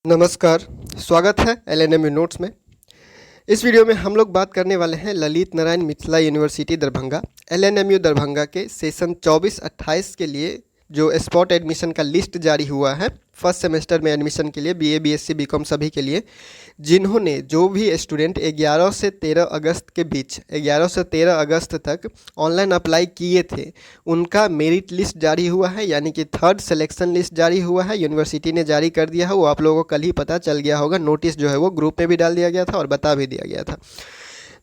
नमस्कार, स्वागत है एलएनएमयू नोट्स में। इस वीडियो में हम लोग बात करने वाले हैं ललित नारायण मिथिला यूनिवर्सिटी दरभंगा एलएनएमयू दरभंगा के सेशन 24-28 के लिए जो स्पॉट एडमिशन का लिस्ट जारी हुआ है फर्स्ट सेमेस्टर में एडमिशन के लिए बीए, बीएससी, बीकॉम सभी के लिए, जिन्होंने जो भी स्टूडेंट 11 से 13 अगस्त के बीच 11 से 13 अगस्त तक ऑनलाइन अप्लाई किए थे, उनका मेरिट लिस्ट जारी हुआ है, यानी कि थर्ड सिलेक्शन लिस्ट जारी हुआ है। यूनिवर्सिटी ने जारी कर दिया है, वो आप लोगों को कल ही पता चल गया होगा। नोटिस जो है वो ग्रुप में भी डाल दिया गया था और बता भी दिया गया था।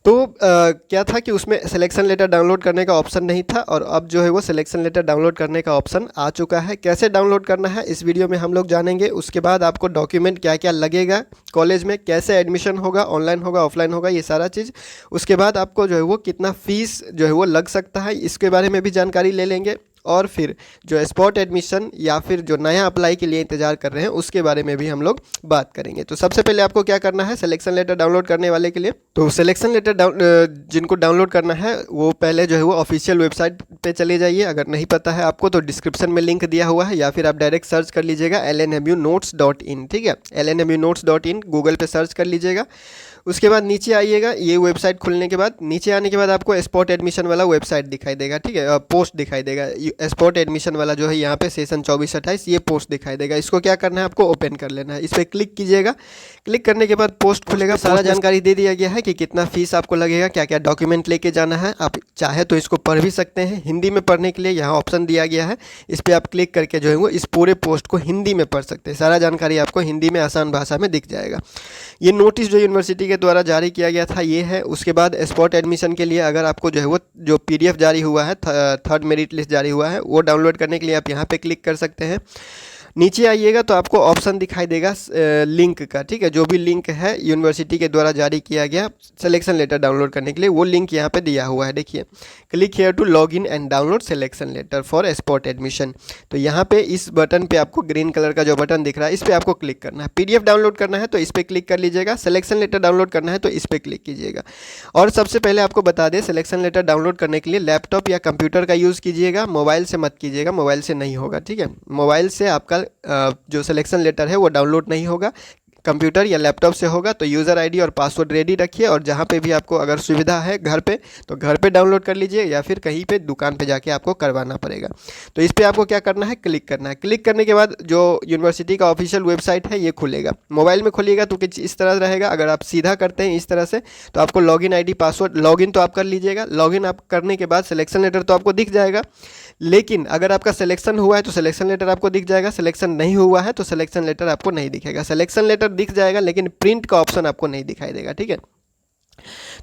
तो क्या था कि उसमें सिलेक्शन लेटर डाउनलोड करने का ऑप्शन नहीं था और अब जो है वो सिलेक्शन लेटर डाउनलोड करने का ऑप्शन आ चुका है। कैसे डाउनलोड करना है इस वीडियो में हम लोग जानेंगे। उसके बाद आपको डॉक्यूमेंट क्या क्या लगेगा, कॉलेज में कैसे एडमिशन होगा, ऑनलाइन होगा, ऑफलाइन होगा, ये सारा चीज़। उसके बाद आपको जो है वो कितना फ़ीस जो है वो लग सकता है, इसके बारे में भी जानकारी ले लेंगे। और फिर जो स्पॉट एडमिशन या फिर जो नया अप्लाई के लिए इंतज़ार कर रहे हैं उसके बारे में भी हम लोग बात करेंगे। तो सबसे पहले आपको क्या करना है, सिलेक्शन लेटर डाउनलोड करने वाले के लिए तो सिलेक्शन लेटर जिनको डाउनलोड करना है वो पहले जो है वो ऑफिशियल वेबसाइट पे चले जाइए। अगर नहीं पता है आपको तो डिस्क्रिप्शन में लिंक दिया हुआ है, या फिर आप डायरेक्ट सर्च कर लीजिएगा lnmunotes.in। ठीक है, lnmunotes.in गूगल पे सर्च कर लीजिएगा। उसके बाद नीचे आइएगा, ये वेबसाइट खुलने के बाद नीचे आने के बाद आपको स्पॉट एडमिशन वाला वेबसाइट दिखाई देगा। ठीक है, पोस्ट दिखाई देगा, स्पॉट एडमिशन वाला जो है यहाँ पे सेशन 24-28 ये पोस्ट दिखाई देगा। इसको क्या करना है, आपको ओपन कर लेना है। इस पर क्लिक कीजिएगा। क्लिक करने के बाद पोस्ट खुलेगा। सारा जानकारी दे दिया गया है कि कितना फीस आपको लगेगा, क्या क्या डॉक्यूमेंट लेके जाना है। आप चाहे तो इसको पढ़ भी सकते हैं। हिंदी में पढ़ने के लिए यहाँ ऑप्शन दिया गया है, इस पर आप क्लिक करके जो है वो इस पूरे पोस्ट को हिंदी में पढ़ सकते हैं। सारा जानकारी आपको हिंदी में आसान भाषा में दिख जाएगा। ये नोटिस जो यूनिवर्सिटी के द्वारा जारी किया गया था ये है। उसके बाद स्पॉट एडमिशन के लिए अगर आपको जो है वो जो पीडीएफ जारी हुआ है, थर्ड मेरिट लिस्ट जारी हुआ है, वो डाउनलोड करने के लिए आप यहाँ पे क्लिक कर सकते हैं। नीचे आइएगा तो आपको ऑप्शन दिखाई देगा लिंक का। ठीक है, जो भी लिंक है यूनिवर्सिटी के द्वारा जारी किया गया सिलेक्शन लेटर डाउनलोड करने के लिए, वो लिंक यहाँ पे दिया हुआ है। देखिए, click here to log in and download selection letter for spot admission. तो यहाँ पे इस बटन पे आपको ग्रीन कलर का जो बटन दिख रहा है इस पर आपको क्लिक करना है। पीडीएफ डाउनलोड करना है तो इस पर क्लिक कर लीजिएगा। सिलेक्शन लेटर डाउनलोड करना है तो इस पर क्लिक कीजिएगा। और सबसे पहले आपको बता दें, सिलेक्शन लेटर डाउनलोड करने के लिए लैपटॉप या कंप्यूटर का यूज़ कीजिएगा, मोबाइल से मत कीजिएगा, मोबाइल से नहीं होगा। ठीक है, मोबाइल से आपका जो सिलेक्शन लेटर है वो डाउनलोड नहीं होगा। कंप्यूटर या लैपटॉप से होगा तो यूज़र आईडी और पासवर्ड रेडी रखिए, और जहाँ पे भी आपको अगर सुविधा है घर पे तो घर पे डाउनलोड कर लीजिए, या फिर कहीं पे दुकान पे जाके आपको करवाना पड़ेगा। तो इस पर आपको क्या करना है, क्लिक करना है। क्लिक करने के बाद जो यूनिवर्सिटी का ऑफिशियल वेबसाइट है ये खुलेगा। मोबाइल में खोलिएगा तो कुछ इस तरह रहेगा। अगर आप सीधा करते हैं इस तरह से तो आपको लॉगिन आईडी, पासवर्ड, लॉगिन तो आप कर लीजिएगा। लॉगिन आप करने के बाद सिलेक्शन लेटर तो आपको दिख जाएगा, लेकिन अगर आपका सिलेक्शन हुआ है तो सिलेक्शन लेटर आपको दिख जाएगा, सिलेक्शन नहीं हुआ है तो सिलेक्शन लेटर आपको नहीं दिखेगा। सिलेक्शन लेटर दिख जाएगा लेकिन प्रिंट का ऑप्शन आपको नहीं दिखाई देगा। ठीक है,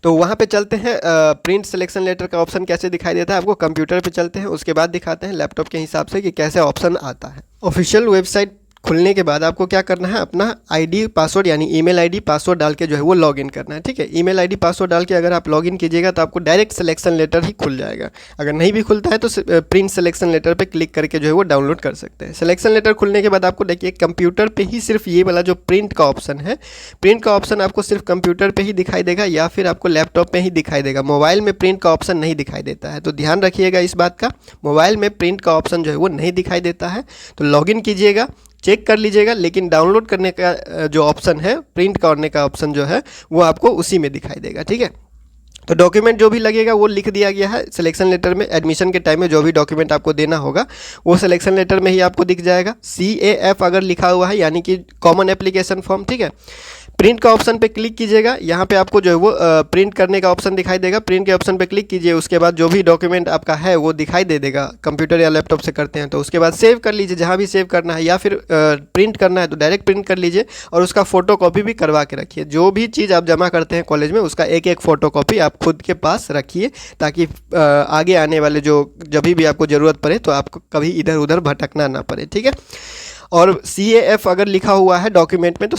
तो वहाँ पे चलते हैं। प्रिंट सिलेक्शन लेटर का ऑप्शन कैसे दिखाई देता है आपको, कंप्यूटर पे चलते हैं, उसके बाद दिखाते हैं लैपटॉप के हिसाब से कि कैसे ऑप्शन आता है। ऑफिशियल वेबसाइट खुलने के बाद आपको क्या करना है, अपना आईडी पासवर्ड यानी ईमेल आईडी पासवर्ड डाल के जो है वो लॉगिन करना है। ठीक है, ईमेल आईडी पासवर्ड डाल के अगर आप लॉगिन कीजिएगा तो आपको डायरेक्ट सिलेक्शन लेटर ही खुल जाएगा। अगर नहीं भी खुलता है तो प्रिंट सिलेक्शन लेटर पे क्लिक करके जो है वो डाउनलोड कर सकते हैं। सिलेक्शन लेटर खुलने के बाद आपको देखिए कंप्यूटर पे ही सिर्फ ये वाला जो प्रिंट का ऑप्शन है, प्रिंट का ऑप्शन आपको सिर्फ कंप्यूटर पर ही दिखाई देगा या फिर आपको लैपटॉप पर ही दिखाई देगा। मोबाइल में प्रिंट का ऑप्शन नहीं दिखाई देता है, तो ध्यान रखिएगा इस बात का। मोबाइल में प्रिंट का ऑप्शन जो है वो नहीं दिखाई देता है, तो लॉगिन कीजिएगा, चेक कर लीजिएगा। लेकिन डाउनलोड करने का जो ऑप्शन है, प्रिंट करने का ऑप्शन जो है वो आपको उसी में दिखाई देगा। ठीक है, तो डॉक्यूमेंट जो भी लगेगा वो लिख दिया गया है सिलेक्शन लेटर में। एडमिशन के टाइम में जो भी डॉक्यूमेंट आपको देना होगा वो सिलेक्शन लेटर में ही आपको दिख जाएगा। CAF अगर लिखा हुआ है यानी कि कॉमन एप्लीकेशन फॉर्म। ठीक है, प्रिंट का ऑप्शन पे क्लिक कीजिएगा, यहाँ पे आपको जो है वो प्रिंट करने का ऑप्शन दिखाई देगा। प्रिंट के ऑप्शन पे क्लिक कीजिए, उसके बाद जो भी डॉक्यूमेंट आपका है वो दिखाई दे देगा। कंप्यूटर या लैपटॉप से करते हैं तो उसके बाद सेव कर लीजिए जहाँ भी सेव करना है, या फिर प्रिंट करना है तो डायरेक्ट प्रिंट कर लीजिए और उसका फ़ोटो कॉपी भी करवा के रखिए। जो भी चीज़ आप जमा करते हैं कॉलेज में उसका एक एक फ़ोटो कॉपी आप खुद के पास रखिए, ताकि आगे आने वाले जब भी आपको ज़रूरत पड़े तो आपको कभी इधर उधर भटकना ना पड़े। ठीक है, और CAF अगर लिखा हुआ है डॉक्यूमेंट में तो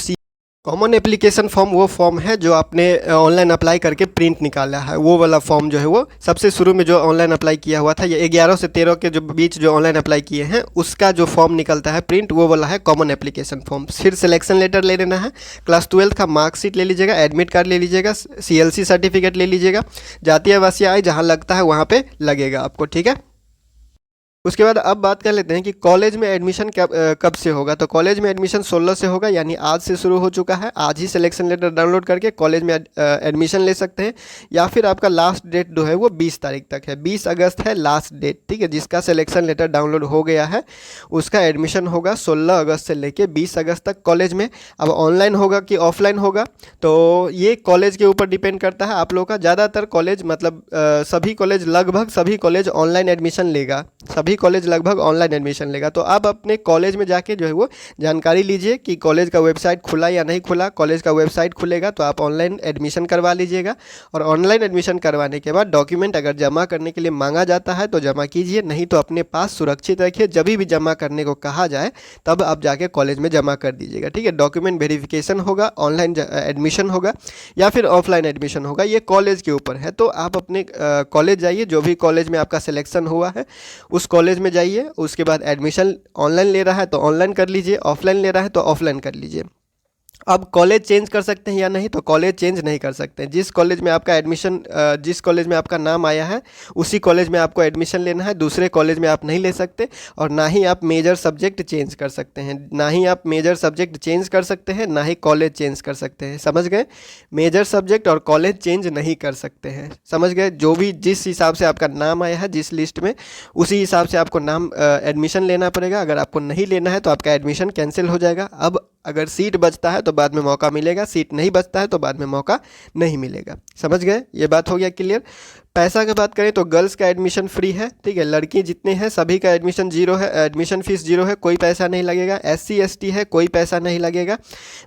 कॉमन एप्लीकेशन फॉर्म वो फॉर्म है जो आपने ऑनलाइन अप्लाई करके प्रिंट निकाला है। वो वाला फॉर्म जो है वो सबसे शुरू में जो ऑनलाइन अप्लाई किया हुआ था, ये 11 से 13 के जो बीच जो ऑनलाइन अप्लाई किए हैं उसका जो फॉर्म निकलता है प्रिंट, वो वाला है कॉमन एप्लीकेशन फॉर्म। फिर सिलेक्शन लेटर ले लेना है, क्लास 12 का मार्कशीट ले लीजिएगा, एडमिट कार्ड ले लीजिएगा, CLC सर्टिफिकेट ले लीजिएगा, जातीय आवासीय आय जहाँ लगता है वहाँ पर लगेगा आपको। ठीक है। उसके बाद अब बात कर लेते हैं कि कॉलेज में एडमिशन कब से होगा। तो कॉलेज में एडमिशन 16 से होगा, यानी आज से शुरू हो चुका है। आज ही सिलेक्शन लेटर डाउनलोड करके कॉलेज में एडमिशन ले सकते हैं, या फिर आपका लास्ट डेट जो है वो 20 तारीख तक है। 20 अगस्त है लास्ट डेट, ठीक है। जिसका सिलेक्शन लेटर डाउनलोड हो गया है उसका एडमिशन होगा 16 अगस्त से लेके 20 अगस्त तक कॉलेज में। अब ऑनलाइन होगा कि ऑफलाइन होगा तो ये कॉलेज के ऊपर डिपेंड करता है आप लोगों का। ज़्यादातर कॉलेज मतलब सभी कॉलेज, लगभग सभी कॉलेज ऑनलाइन एडमिशन लेगा, सभी कॉलेज लगभग ऑनलाइन एडमिशन लेगा। तो आप अपने कॉलेज में जाके जो है वो जानकारी लीजिए कि कॉलेज का वेबसाइट खुला या नहीं खुला। कॉलेज का वेबसाइट खुलेगा तो आप ऑनलाइन एडमिशन करवा लीजिएगा, और ऑनलाइन एडमिशन करवाने के बाद डॉक्यूमेंट अगर जमा करने के लिए मांगा जाता है तो जमा कीजिए, नहीं तो अपने पास सुरक्षित रखिए। जब भी जमा करने को कहा जाए तब आप जाके कॉलेज में जमा कर दीजिएगा, ठीक है। डॉक्यूमेंट वेरिफिकेशन होगा, ऑनलाइन एडमिशन होगा या फिर ऑफलाइन एडमिशन होगा, ये कॉलेज के ऊपर है। तो आप अपने कॉलेज जाइए, जो भी कॉलेज में आपका सिलेक्शन हुआ है उस कॉलेज में जाइए। उसके बाद एडमिशन ऑनलाइन ले रहा है तो ऑनलाइन कर लीजिए, ऑफलाइन ले रहा है तो ऑफलाइन कर लीजिए। अब कॉलेज चेंज कर सकते हैं या नहीं, तो कॉलेज चेंज नहीं कर सकते हैं। जिस कॉलेज में आपका एडमिशन, जिस कॉलेज में आपका नाम आया है उसी कॉलेज में आपको एडमिशन लेना है, दूसरे कॉलेज में आप नहीं ले सकते। और ना ही आप मेजर सब्जेक्ट चेंज कर सकते हैं, ना ही आप मेजर सब्जेक्ट चेंज कर सकते हैं, ना ही कॉलेज चेंज कर सकते हैं। समझ गए? मेजर सब्जेक्ट और कॉलेज चेंज नहीं कर सकते हैं, समझ गए? जो भी जिस हिसाब से आपका नाम आया है जिस लिस्ट में, उसी हिसाब से आपको नाम एडमिशन लेना पड़ेगा। अगर आपको नहीं लेना है तो आपका एडमिशन कैंसिल हो जाएगा। अब अगर सीट बचता है तो बाद में मौका मिलेगा, सीट नहीं बचता है तो बाद में मौका नहीं मिलेगा। समझ गए? ये बात हो गया क्लियर। पैसा की बात करें तो गर्ल्स का एडमिशन फ्री है, ठीक है। लड़की जितने हैं सभी का एडमिशन जीरो है, एडमिशन फीस जीरो है, कोई पैसा नहीं लगेगा। SC ST है, कोई पैसा नहीं लगेगा।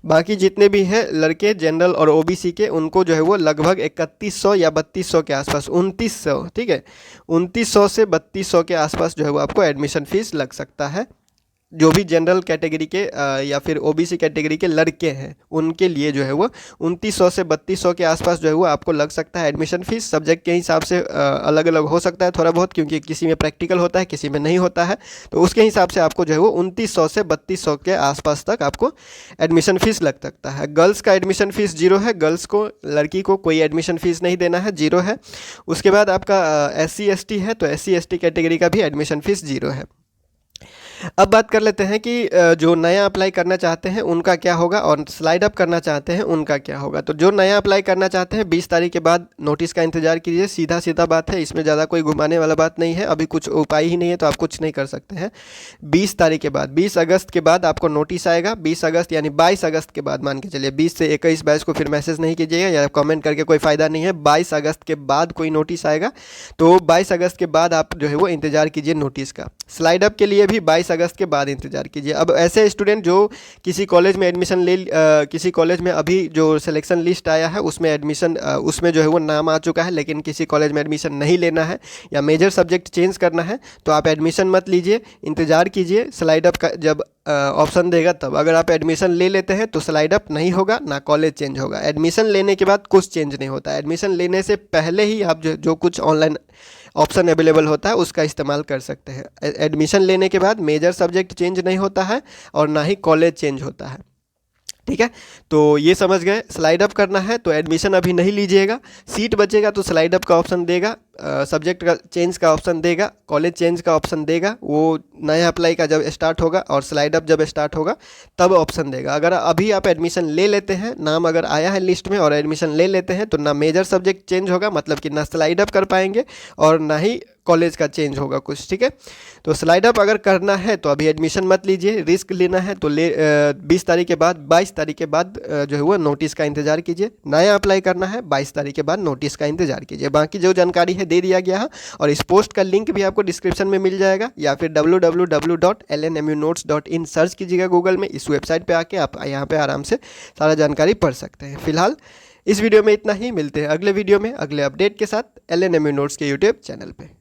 बाकी जितने भी हैं लड़के जनरल और OBC के, उनको जो है वो लगभग 3100 या 3200 के आसपास, 2900, ठीक है, 2900 से 3200 के आसपास जो है वो आपको एडमिशन फीस लग सकता है। जो भी जनरल कैटेगरी के या फिर OBC कैटेगरी के लड़के हैं उनके लिए जो है वो 2900 से 3200 के आसपास जो है वो आपको लग सकता है एडमिशन फीस। सब्जेक्ट के हिसाब से अलग अलग हो सकता है थोड़ा बहुत, क्योंकि किसी में प्रैक्टिकल होता है किसी में नहीं होता है। तो उसके हिसाब से आपको जो है वो 2900 से 3200 के आसपास तक आपको एडमिशन फ़ीस लग सकता है। गर्ल्स का एडमिशन फ़ीस जीरो है, गर्ल्स को, लड़की को कोई एडमिशन फ़ीस नहीं देना है, जीरो है। उसके बाद आपका SC ST है तो SC ST कैटेगरी का भी एडमिशन फ़ीस जीरो है। अब बात कर लेते हैं कि जो नया अप्लाई करना चाहते हैं उनका क्या होगा, और स्लाइड अप करना चाहते हैं उनका क्या होगा। तो जो नया अप्लाई करना चाहते हैं 20 तारीख के बाद नोटिस का इंतजार कीजिए। सीधा सीधा बात है, इसमें ज़्यादा कोई घुमाने वाला बात नहीं है। अभी कुछ उपाय ही नहीं है तो आप कुछ नहीं कर सकते हैं। 20 तारीख के बाद, 20 अगस्त के बाद आपको नोटिस आएगा। 20 अगस्त यानी 22 अगस्त के बाद मान के चलिए, 20 से 21 22 को फिर मैसेज नहीं कीजिएगा या कॉमेंट करके कोई फ़ायदा नहीं है। 22 अगस्त के बाद कोई नोटिस आएगा, तो 22 अगस्त के बाद आप जो है वो इंतज़ार कीजिए नोटिस का। स्लाइड अप के लिए भी 22 अगस्त के बाद इंतजार कीजिए। अब ऐसे स्टूडेंट जो किसी कॉलेज में एडमिशन किसी कॉलेज में अभी जो सिलेक्शन लिस्ट आया है उसमें एडमिशन, उसमें जो है वो नाम आ चुका है, लेकिन किसी कॉलेज में एडमिशन नहीं लेना है या मेजर सब्जेक्ट चेंज करना है, तो आप एडमिशन मत लीजिए, इंतज़ार कीजिए स्लाइड अप का जब ऑप्शन देगा तब। अगर आप एडमिशन ले लेते हैं तो स्लाइड अप नहीं होगा, ना कॉलेज चेंज होगा। एडमिशन लेने के बाद कुछ चेंज नहीं होता। एडमिशन लेने से पहले ही आप जो कुछ ऑनलाइन ऑप्शन अवेलेबल होता है उसका इस्तेमाल कर सकते हैं। एडमिशन लेने के बाद मेजर सब्जेक्ट चेंज नहीं होता है और ना ही कॉलेज चेंज होता है, ठीक है। तो ये समझ गए। स्लाइड अप करना है तो एडमिशन अभी नहीं लीजिएगा। सीट बचेगा तो स्लाइड अप का ऑप्शन देगा, सब्जेक्ट का चेंज का ऑप्शन देगा, कॉलेज चेंज का ऑप्शन देगा। वो नया अप्लाई का जब स्टार्ट होगा और स्लाइड अप जब स्टार्ट होगा तब ऑप्शन देगा। अगर अभी आप एडमिशन ले लेते हैं, नाम अगर आया है लिस्ट में और एडमिशन ले लेते हैं, तो ना मेजर सब्जेक्ट चेंज होगा, मतलब कि ना स्लाइड अप कर पाएंगे और ना ही कॉलेज का चेंज होगा कुछ, ठीक है। तो स्लाइड अप अगर करना है तो अभी एडमिशन मत लीजिए। रिस्क लेना है तो 20 तारीख के बाद, 22 तारीख के बाद जो है वो नोटिस का इंतजार कीजिए। नया अप्लाई करना है 22 तारीख के बाद नोटिस का इंतजार कीजिए। बाकी जो जानकारी है दे दिया गया है, और इस पोस्ट का लिंक भी आपको डिस्क्रिप्शन में मिल जाएगा, या फिर www.lnmunotes.in सर्च कीजिएगा गूगल में। इस वेबसाइट पे आके आप यहाँ पे आराम से सारा जानकारी पढ़ सकते हैं। फिलहाल इस वीडियो में इतना ही, मिलते हैं अगले वीडियो में अगले अपडेट के साथ LNMU नोट्स के यूट्यूब चैनल पे।